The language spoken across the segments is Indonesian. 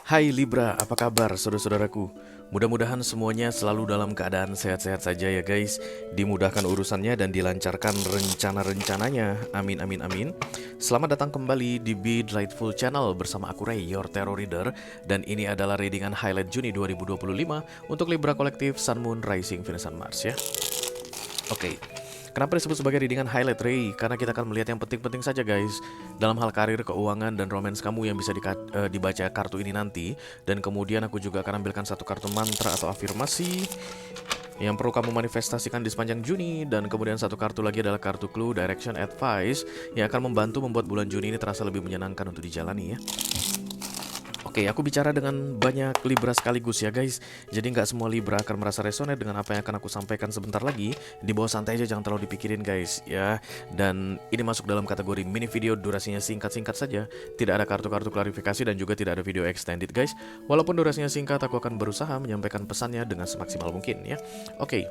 Hai Libra, apa kabar saudara-saudaraku? Mudah-mudahan semuanya selalu dalam keadaan sehat-sehat saja ya guys. Dimudahkan urusannya dan dilancarkan rencana-rencananya. Amin amin amin. Selamat datang kembali di Be Delightful Channel bersama aku Ray, your tarot reader. Dan ini adalah readingan highlight Juni 2025 untuk Libra kolektif Sun, Moon, Rising, Venus, dan Mars ya. Oke. Kenapa disebut sebagai readingan highlight Ray? Karena kita akan melihat yang penting-penting saja guys dalam hal karir, keuangan, dan romance kamu yang bisa dibaca kartu ini nanti. Dan kemudian aku juga akan ambilkan satu kartu mantra atau afirmasi yang perlu kamu manifestasikan di sepanjang Juni. Dan kemudian satu kartu lagi adalah kartu clue, direction, advice yang akan membantu membuat bulan Juni ini terasa lebih menyenangkan untuk dijalani ya. Oke, aku bicara dengan banyak Libra sekaligus ya guys. Jadi nggak semua Libra akan merasa resonate dengan apa yang akan aku sampaikan sebentar lagi. Di bawah santai aja, jangan terlalu dipikirin guys ya. Dan ini masuk dalam kategori mini video, durasinya singkat-singkat saja. Tidak ada kartu-kartu klarifikasi dan juga tidak ada video extended guys. Walaupun durasinya singkat, aku akan berusaha menyampaikan pesannya dengan semaksimal mungkin ya. Oke.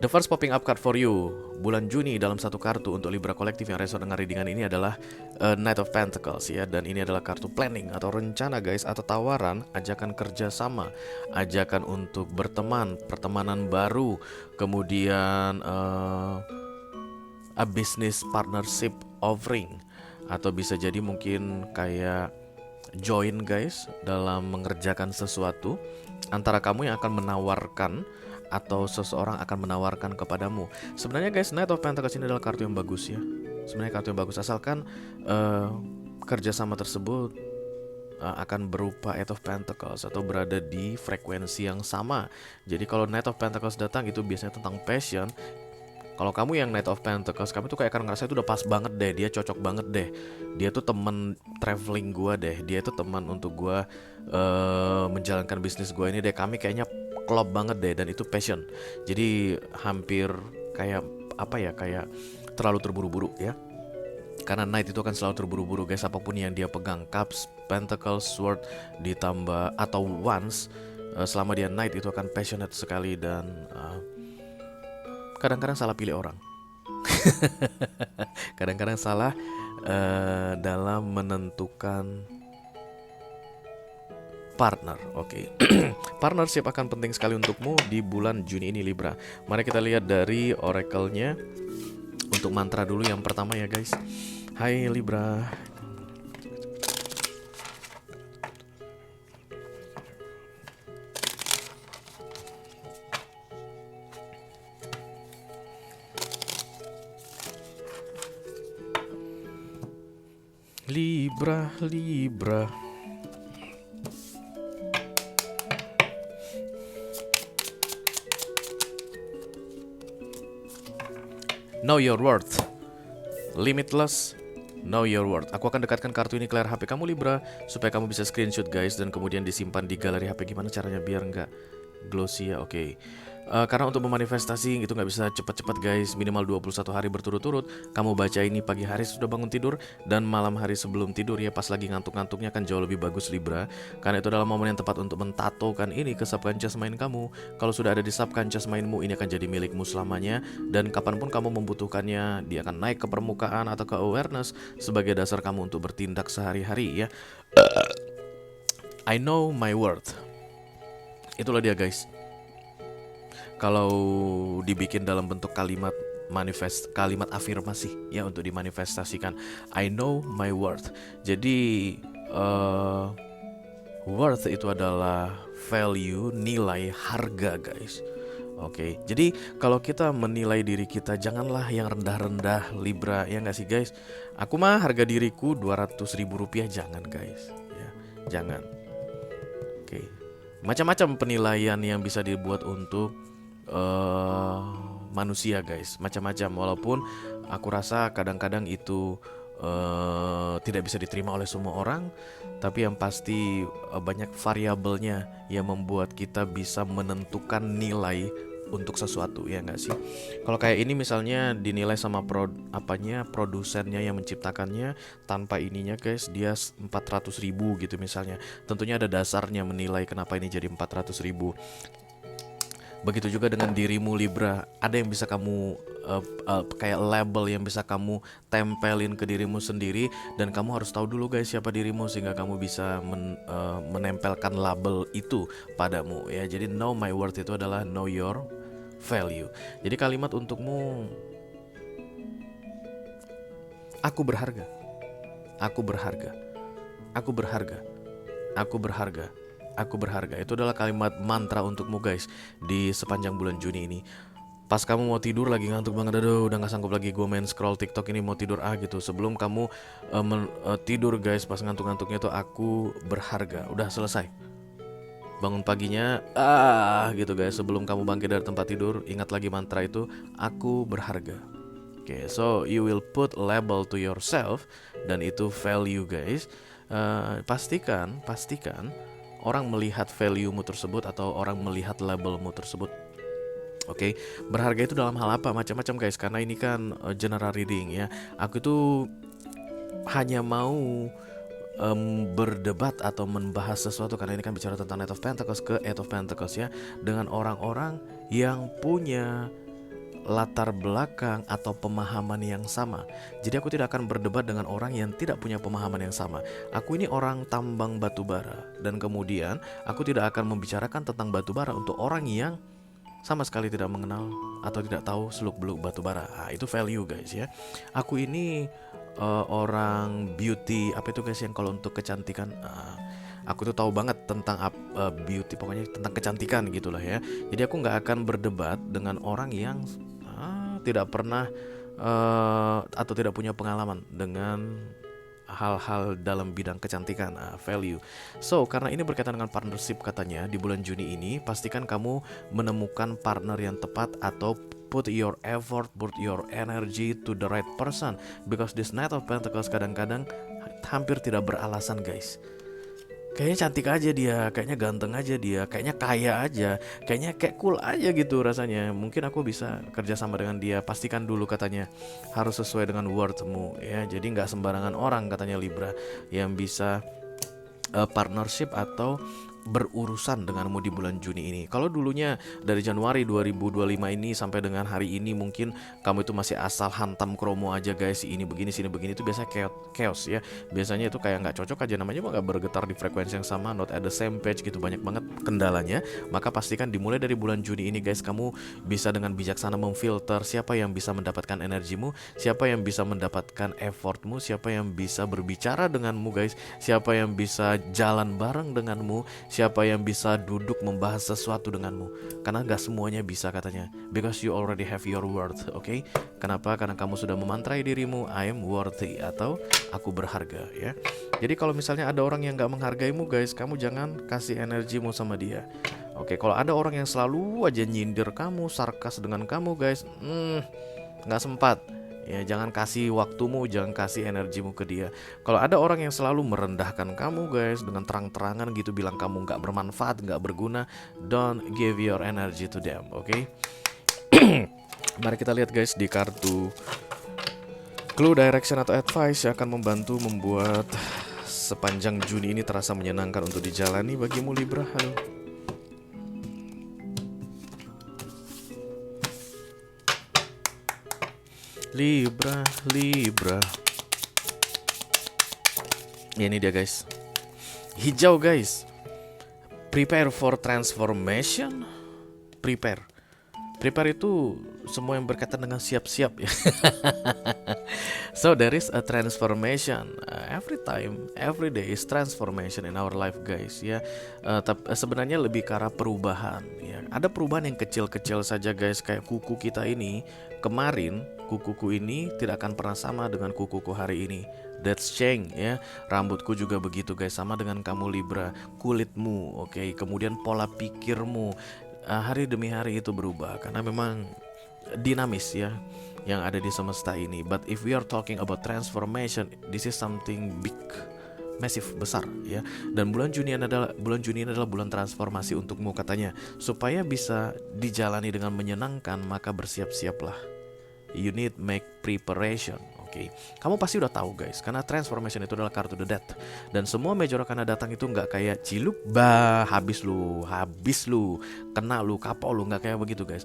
The first popping up card for you bulan Juni dalam satu kartu untuk Libra kolektif yang reson dengan readingan ini adalah Knight of Pentacles ya. Dan ini adalah kartu planning atau rencana guys, atau tawaran, ajakan kerjasama, ajakan untuk berteman, pertemanan baru, kemudian a business partnership offering, atau bisa jadi mungkin kayak join guys dalam mengerjakan sesuatu antara kamu yang akan menawarkan atau seseorang akan menawarkan kepadamu. Sebenarnya guys, Knight of Pentacles ini adalah kartu yang bagus ya. Sebenarnya kartu yang bagus asalkan kerjasama tersebut akan berupa Eight of Pentacles atau berada di frekuensi yang sama. Jadi kalau Knight of Pentacles datang itu biasanya tentang passion. Kalau kamu yang Knight of Pentacles, kamu tuh kayak akan ngerasa itu udah pas banget deh, dia cocok banget deh. Dia tuh teman traveling gua deh, dia tuh teman untuk gua menjalankan bisnis gua ini deh. Kami kayaknya klop banget deh, dan itu passion. Jadi hampir kayak apa ya, kayak terlalu terburu-buru ya. Karena Knight itu kan selalu terburu-buru guys, apapun yang dia pegang, Cups, Pentacles, Sword ditambah atau Wands, selama dia Knight itu akan passionate sekali dan kadang-kadang salah pilih orang. Kadang-kadang salah dalam menentukan partner. Oke. Partnership akan penting sekali untukmu di bulan Juni ini Libra. Mari kita lihat dari oracle-nya. Untuk mantra dulu yang pertama ya guys. Hai Libra. Libra, Libra. Know your worth. Limitless. Know your worth. Aku akan dekatkan kartu ini ke layar HP kamu Libra supaya kamu bisa screenshot guys dan kemudian disimpan di galeri HP. Gimana caranya biar nggak glossy ya? Oke. Karena untuk memanifestasi itu nggak bisa cepat-cepat guys, minimal 21 hari berturut-turut. Kamu baca ini pagi hari sudah bangun tidur dan malam hari sebelum tidur ya, pas lagi ngantuk-ngantuknya kan jauh lebih bagus Libra. Karena itu adalah momen yang tepat untuk mentatokan ini ke subconscious mind kamu. Kalau sudah ada di subconscious mindmu, ini akan jadi milikmu selamanya. Dan kapanpun kamu membutuhkannya, dia akan naik ke permukaan atau ke awareness sebagai dasar kamu untuk bertindak sehari-hari ya. I know my worth. Itulah dia guys. Kalau dibikin dalam bentuk kalimat kalimat afirmasi ya untuk dimanifestasikan, I know my worth. Jadi worth itu adalah value, nilai, harga guys. Oke, jadi kalau kita menilai diri kita, janganlah yang rendah-rendah Libra, ya nggak sih guys? Aku mah harga diriku 200.000 rupiah, jangan guys ya, jangan. Oke, macam-macam penilaian yang bisa dibuat untuk manusia guys, macam-macam. Walaupun aku rasa kadang-kadang itu tidak bisa diterima oleh semua orang, tapi yang pasti banyak variabelnya yang membuat kita bisa menentukan nilai untuk sesuatu, ya nggak sih? Kalau kayak ini misalnya dinilai sama produsennya yang menciptakannya, tanpa ininya guys dia 400.000 gitu misalnya. Tentunya ada dasarnya menilai kenapa ini jadi 400.000. Begitu juga dengan dirimu Libra, ada yang bisa kamu kayak label yang bisa kamu tempelin ke dirimu sendiri, dan kamu harus tahu dulu guys siapa dirimu sehingga kamu bisa menempelkan label itu padamu ya. Jadi know my worth itu adalah know your value. Jadi kalimat untukmu, aku berharga, aku berharga, aku berharga, aku berharga, aku berharga. Itu adalah kalimat mantra untukmu guys di sepanjang bulan Juni ini. Pas kamu mau tidur lagi ngantuk banget, aduh udah gak sanggup lagi gue main scroll TikTok ini, mau tidur gitu. Sebelum kamu tidur guys, pas ngantuk-ngantuknya tuh aku berharga. Udah selesai. Bangun paginya gitu guys, sebelum kamu bangkit dari tempat tidur, ingat lagi mantra itu, aku berharga. Oke, so you will put label to yourself, dan itu value guys. Pastikan orang melihat value-mu tersebut atau orang melihat labelmu tersebut. Oke, berharga itu dalam hal apa? Macam-macam guys, karena ini kan general reading ya. Aku tuh hanya mau berdebat atau membahas sesuatu, karena ini kan bicara tentang Knight of Pentacles ke Eight of Pentacles ya, dengan orang-orang yang punya latar belakang atau pemahaman yang sama. Jadi aku tidak akan berdebat dengan orang yang tidak punya pemahaman yang sama. Aku ini orang tambang batu bara, dan kemudian aku tidak akan membicarakan tentang batu bara untuk orang yang sama sekali tidak mengenal atau tidak tahu seluk-beluk batu bara. Itu value guys ya. Aku ini orang beauty, apa itu guys yang kalau untuk kecantikan, aku tuh tahu banget tentang beauty, pokoknya tentang kecantikan gitulah ya. Jadi aku nggak akan berdebat dengan orang yang tidak pernah atau tidak punya pengalaman dengan hal-hal dalam bidang kecantikan, value. So karena ini berkaitan dengan partnership katanya di bulan Juni ini, pastikan kamu menemukan partner yang tepat atau put your effort, put your energy to the right person, because this Knight of Pentacles kadang-kadang hampir tidak beralasan guys. Kayaknya cantik aja dia, kayaknya ganteng aja dia, kayaknya kaya aja, kayaknya kayak cool aja gitu rasanya. Mungkin aku bisa kerja sama dengan dia. Pastikan dulu katanya harus sesuai dengan worthmu ya. Jadi nggak sembarangan orang katanya Libra yang bisa partnership atau berurusan denganmu di bulan Juni ini. Kalau dulunya dari Januari 2025 ini sampai dengan hari ini mungkin kamu itu masih asal hantam kromo aja guys, ini begini sini begini, itu biasa chaos ya. Biasanya itu kayak nggak cocok aja, namanya nggak bergetar di frekuensi yang sama, not at the same page gitu, banyak banget kendalanya. Maka pastikan dimulai dari bulan Juni ini guys, kamu bisa dengan bijaksana memfilter siapa yang bisa mendapatkan energimu, siapa yang bisa mendapatkan effortmu, siapa yang bisa berbicara denganmu guys, siapa yang bisa jalan bareng denganmu, siapa yang bisa duduk membahas sesuatu denganmu. Karena gak semuanya bisa katanya, because you already have your worth. Oke? Kenapa? Karena kamu sudah memantrai dirimu, I am worthy atau aku berharga ya. Jadi kalau misalnya ada orang yang gak menghargaimu guys, kamu jangan kasih energimu sama dia. Oke, kalau ada orang yang selalu aja nyindir kamu, sarkas dengan kamu guys, gak sempat ya, jangan kasih waktumu, jangan kasih energimu ke dia. Kalau ada orang yang selalu merendahkan kamu guys, dengan terang-terangan gitu bilang kamu gak bermanfaat, gak berguna, don't give your energy to them. Oke? Mari kita lihat guys di kartu clue, direction atau advice yang akan membantu membuat sepanjang Juni ini terasa menyenangkan untuk dijalani bagimu Libra. Halo. Libra. Ya, ini dia guys. Hijau guys. Prepare for transformation. Prepare itu semua yang berkaitan dengan siap-siap ya. So there is a transformation every time, every day is transformation in our life guys ya. Sebenarnya lebih ke arah perubahan ya. Ada perubahan yang kecil-kecil saja guys, kayak kuku kita ini. Kemarin kukuku ini tidak akan pernah sama dengan kukuku hari ini. That's change ya. Rambutku juga begitu guys, sama dengan kamu Libra. Kulitmu, oke. Kemudian pola pikirmu hari demi hari itu berubah, karena memang dinamis ya yang ada di semesta ini. But if we are talking about transformation, this is something big, massive, besar ya. Dan bulan Juni adalah bulan transformasi untukmu katanya. Supaya bisa dijalani dengan menyenangkan, maka bersiap-siaplah. You need make preparation. Oke, kamu pasti udah tahu guys, karena transformation itu adalah kartu the death. Dan semua major arcana datang itu nggak kayak ciluk, habis lu, kena lu, kapok lu, nggak kayak begitu guys.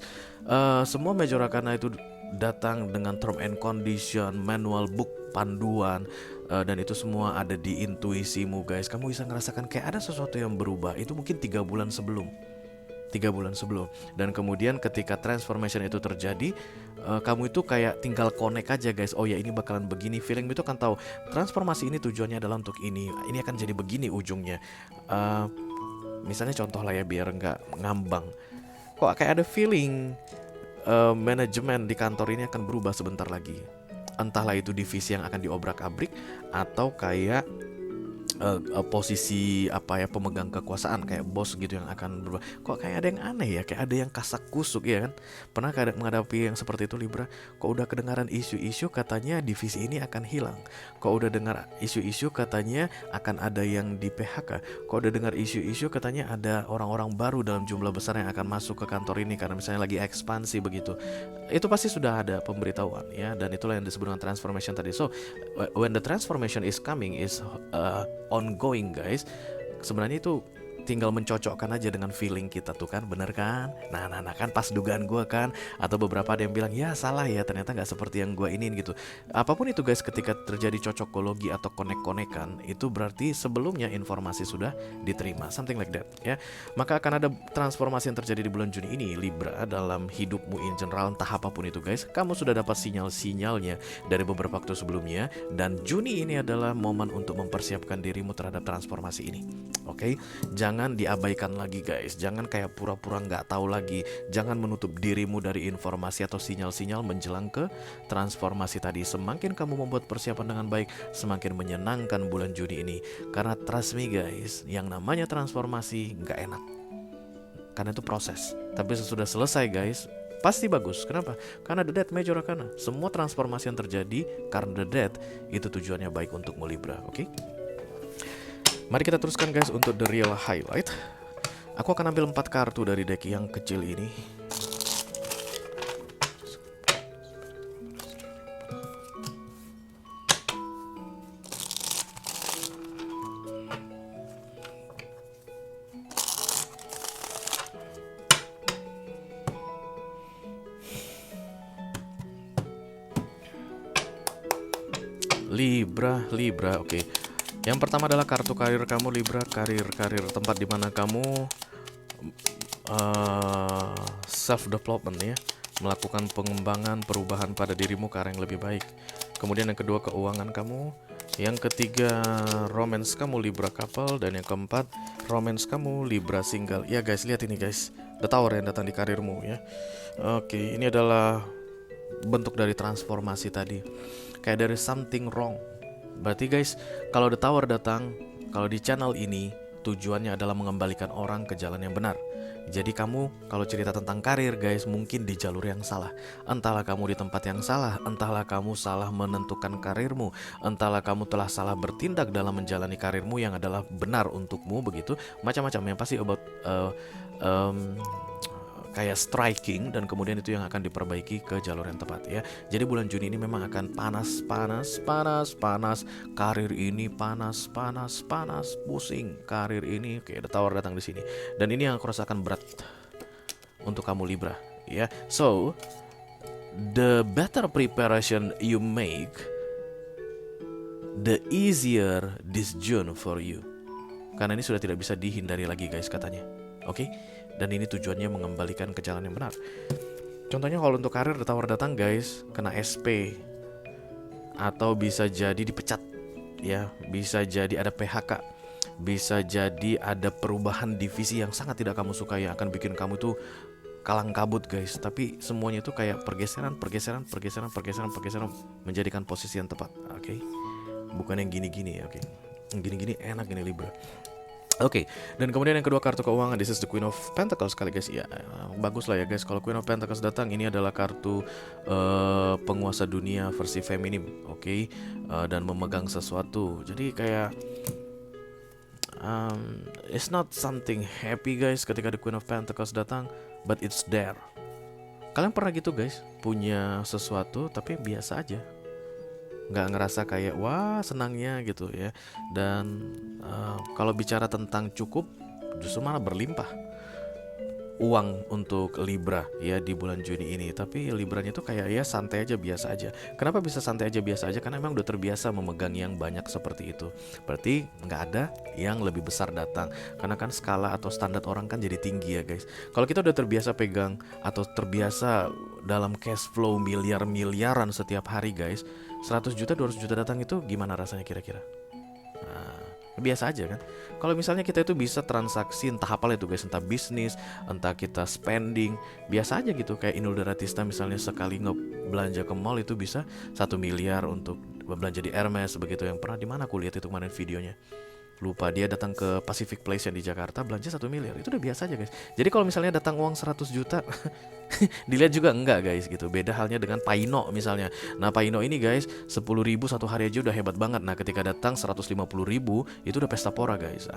Semua major arcana itu datang dengan term and condition, manual book, panduan, dan itu semua ada di intuisimu guys. Kamu bisa ngerasakan kayak ada sesuatu yang berubah. Itu mungkin 3 bulan sebelum. Dan kemudian ketika transformation itu terjadi, kamu itu kayak tinggal connect aja guys. Oh ya, ini bakalan begini. Feeling itu kan tahu transformasi ini tujuannya adalah untuk ini akan jadi begini ujungnya. Misalnya contoh lah ya, biar nggak ngambang, kok kayak ada feeling manajemen di kantor ini akan berubah sebentar lagi. Entahlah itu divisi yang akan diobrak-abrik, atau kayak posisi pemegang kekuasaan kayak bos gitu yang akan berubah. Kok kayak ada yang aneh ya, kayak ada yang kasak kusuk ya kan. Pernah menghadapi yang seperti itu Libra? Kok udah kedengaran isu-isu katanya divisi ini akan hilang? Kok udah dengar isu-isu katanya akan ada yang di PHK? Kok udah dengar isu-isu katanya ada orang-orang baru dalam jumlah besar yang akan masuk ke kantor ini karena misalnya lagi ekspansi begitu? Itu pasti sudah ada pemberitahuan ya, dan itulah yang disebut dengan transformation tadi. So when the transformation is coming, is ongoing guys, sebenarnya itu tinggal mencocokkan aja dengan feeling kita tuh kan, bener kan? Nah kan pas dugaan gue kan, atau beberapa ada yang bilang ya salah ya, ternyata nggak seperti yang gue iniin gitu. Apapun itu guys, ketika terjadi cocokologi atau konek-konekan, itu berarti sebelumnya informasi sudah diterima, something like that ya. Maka akan ada transformasi yang terjadi di bulan Juni ini Libra dalam hidupmu in general, entah apapun itu guys. Kamu sudah dapat sinyal-sinyalnya dari beberapa waktu sebelumnya, dan Juni ini adalah momen untuk mempersiapkan dirimu terhadap transformasi ini. Oke, jangan diabaikan lagi guys. Jangan kayak pura-pura nggak tahu lagi. Jangan menutup dirimu dari informasi atau sinyal-sinyal menjelang ke transformasi tadi. Semakin kamu membuat persiapan dengan baik, semakin menyenangkan bulan Juni ini. Karena trust me guys, yang namanya transformasi nggak enak, karena itu proses. Tapi sesudah selesai guys, pasti bagus. Kenapa? Karena the death major arcana. Semua transformasi yang terjadi karena the death itu tujuannya baik untukmu Libra. Oke? Mari kita teruskan guys untuk the real highlight. Aku akan ambil 4 kartu dari deck yang kecil ini. Libra, oke. Yang pertama adalah kartu karir kamu Libra, karir tempat di mana kamu self development ya, melakukan pengembangan perubahan pada dirimu ke arah yang lebih baik. Kemudian yang kedua keuangan kamu, yang ketiga romance kamu Libra couple, dan yang keempat romance kamu Libra single. Ya guys, lihat ini guys, the tower yang datang di karirmu ya. Oke, ini adalah bentuk dari transformasi tadi. Kayak dari something wrong. Berarti guys, kalau the tower datang, kalau di channel ini tujuannya adalah mengembalikan orang ke jalan yang benar. Jadi kamu kalau cerita tentang karir guys, mungkin di jalur yang salah. Entahlah kamu di tempat yang salah, entahlah kamu salah menentukan karirmu, entahlah kamu telah salah bertindak dalam menjalani karirmu yang adalah benar untukmu begitu. Macam-macam yang pasti about kayak striking, dan kemudian itu yang akan diperbaiki ke jalur yang tepat ya. Jadi bulan Juni ini memang akan panas. Karir ini panas, pusing. Karir ini kayak ada tower datang di sini. Dan ini yang aku rasakan berat untuk kamu Libra ya. So, the better preparation you make, the easier this June for you. Karena ini sudah tidak bisa dihindari lagi guys katanya. Oke? Dan ini tujuannya mengembalikan ke jalan yang benar. Contohnya kalau untuk karir the tower datang guys, kena SP, atau bisa jadi dipecat ya, bisa jadi ada PHK, bisa jadi ada perubahan divisi yang sangat tidak kamu suka yang akan bikin kamu tuh kalang kabut guys. Tapi semuanya itu kayak pergeseran menjadikan posisi yang tepat. Oke? Bukan yang gini-gini. Oke? Yang gini-gini enak ini Libra. Oke, dan kemudian yang kedua kartu keuangan, this is the Queen of Pentacles kali guys. Ya, bagus lah ya guys kalau Queen of Pentacles datang. Ini adalah kartu penguasa dunia versi feminim, oke? Dan memegang sesuatu. Jadi kayak it's not something happy guys ketika the Queen of Pentacles datang, but it's there. Kalian pernah gitu guys, punya sesuatu tapi biasa aja, nggak ngerasa kayak wah senangnya gitu ya. Dan kalau bicara tentang cukup, justru malah berlimpah uang untuk Libra ya di bulan Juni ini. Tapi Libranya tuh kayak ya santai aja, biasa aja. Kenapa bisa santai aja, biasa aja? Karena memang udah terbiasa memegang yang banyak seperti itu. Berarti nggak ada yang lebih besar datang. Karena kan skala atau standar orang kan jadi tinggi ya guys. Kalau kita udah terbiasa pegang atau terbiasa dalam cash flow miliar-miliaran setiap hari guys, 100 juta 200 juta datang itu gimana rasanya kira-kira? Nah, biasa aja kan. Kalau misalnya kita itu bisa transaksi entah apa itu guys, entah bisnis, entah kita spending, biasa aja gitu. Kayak Inul Daratista misalnya sekali belanja ke mall itu bisa 1 miliar untuk belanja di Hermes begitu. Yang pernah di mana aku lihat itu kemarin videonya, lupa. Dia datang ke Pacific Place yang di Jakarta, belanja 1 miliar, itu udah biasa aja guys. Jadi kalau misalnya datang uang 100 juta dilihat juga enggak guys gitu. Beda halnya dengan Paino misalnya. Nah Paino ini guys 10.000 satu hari aja udah hebat banget. Nah ketika datang 150.000 itu udah pesta pora guys.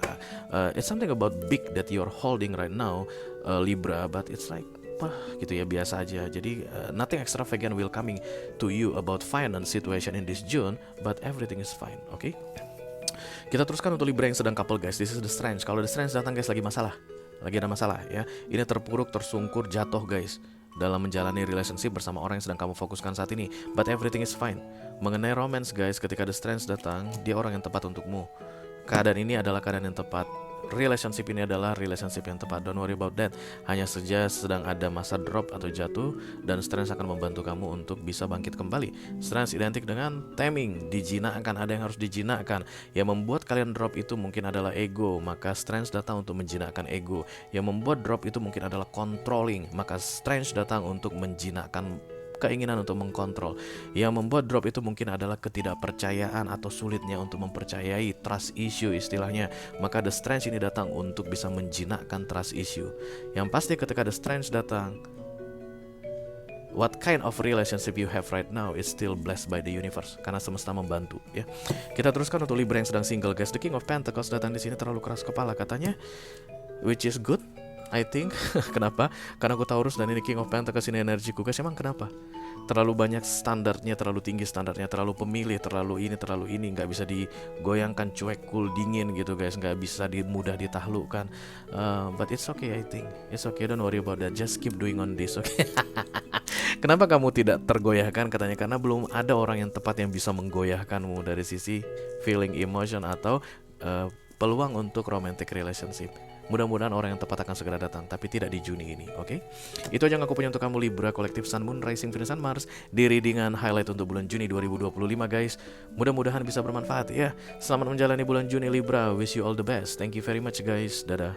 It's something about big that you're holding right now, Libra, but it's like gitu ya, biasa aja. Jadi nothing extravagant will coming to you about finance situation in this June, but everything is fine, okay? Kita teruskan untuk Libra yang sedang couple guys. This is the Strange. Kalau the Strange datang guys lagi masalah, lagi ada masalah ya. Ini terpuruk, tersungkur, jatuh guys dalam menjalani relationship bersama orang yang sedang kamu fokuskan saat ini. But everything is fine. Mengenai romance guys, ketika the Strange datang, dia orang yang tepat untukmu. Keadaan ini adalah keadaan yang tepat. Relationship ini adalah relationship yang tepat. Don't worry about that. Hanya saja sedang ada masa drop atau jatuh, dan Strange akan membantu kamu untuk bisa bangkit kembali. Strange identik dengan taming, dijinakkan, ada yang harus dijinakkan. Yang membuat kalian drop itu mungkin adalah ego, maka Strange datang untuk menjinakkan ego. Yang membuat drop itu mungkin adalah controlling, maka Strange datang untuk menjinakkan keinginan untuk mengkontrol. Yang membuat drop itu mungkin adalah ketidakpercayaan atau sulitnya untuk mempercayai, trust issue istilahnya. Maka the Strange ini datang untuk bisa menjinakkan trust issue. Yang pasti ketika the Strange datang, what kind of relationship you have right now is still blessed by the universe, karena semesta membantu ya. Kita teruskan untuk Libra yang sedang single guys. The King of Pentacles datang di sini terlalu keras kepala katanya, which is good I think. Kenapa? Karena aku Taurus dan ini King of Pentacles, ini energiku guys. Emang kenapa? Terlalu banyak standarnya, terlalu tinggi standarnya, terlalu pemilih, terlalu ini, nggak bisa digoyangkan, cuek, cool, dingin gitu guys, nggak bisa mudah ditaklukkan. But it's okay I think, it's okay, don't worry about that, just keep doing on this, okay? Kenapa kamu tidak tergoyahkan katanya? Karena belum ada orang yang tepat yang bisa menggoyahkanmu dari sisi feeling, emotion, atau peluang untuk romantic relationship. Mudah-mudahan orang yang tepat akan segera datang, tapi tidak di Juni ini, oke? Itu aja yang aku punya untuk kamu Libra, kolektif Sun, Moon, Rising, Venus, dan Mars di readingan highlight untuk bulan Juni 2025 guys. Mudah-mudahan bisa bermanfaat ya. Selamat menjalani bulan Juni Libra, wish you all the best. Thank you very much guys, dadah.